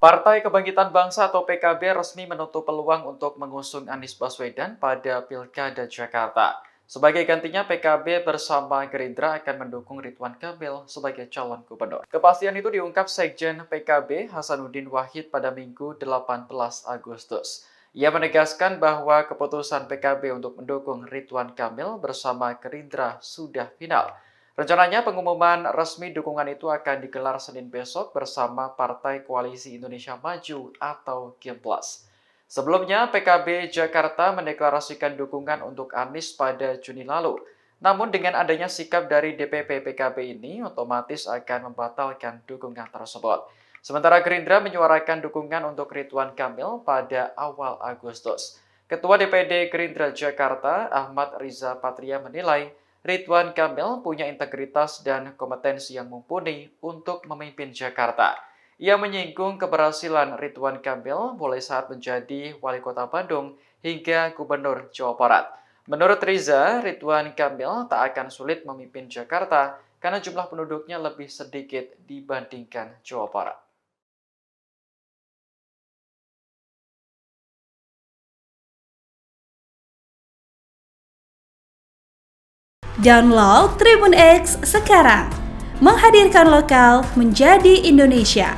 Partai Kebangkitan Bangsa atau PKB resmi menutup peluang untuk mengusung Anies Baswedan pada Pilkada Jakarta. Sebagai gantinya, PKB bersama Gerindra akan mendukung Ridwan Kamil sebagai calon gubernur. Kepastian itu diungkap Sekjen PKB Hasanuddin Wahid pada Minggu 18 Agustus. Ia menegaskan bahwa keputusan PKB untuk mendukung Ridwan Kamil bersama Gerindra sudah final. Rencananya pengumuman resmi dukungan itu akan digelar Senin besok bersama Partai Koalisi Indonesia Maju atau Gimplas. Sebelumnya, PKB Jakarta mendeklarasikan dukungan untuk Anies pada Juni lalu. Namun dengan adanya sikap dari DPP PKB ini, otomatis akan membatalkan dukungan tersebut. Sementara Gerindra menyuarakan dukungan untuk Ridwan Kamil pada awal Agustus. Ketua DPD Gerindra Jakarta, Ahmad Riza Patria menilai Ridwan Kamil punya integritas dan kompetensi yang mumpuni untuk memimpin Jakarta. Ia menyinggung keberhasilan Ridwan Kamil mulai saat menjadi wali kota Bandung hingga gubernur Jawa Barat. Menurut Riza, Ridwan Kamil tak akan sulit memimpin Jakarta karena jumlah penduduknya lebih sedikit dibandingkan Jawa Barat. Download Tribun X sekarang, menghadirkan lokal menjadi Indonesia.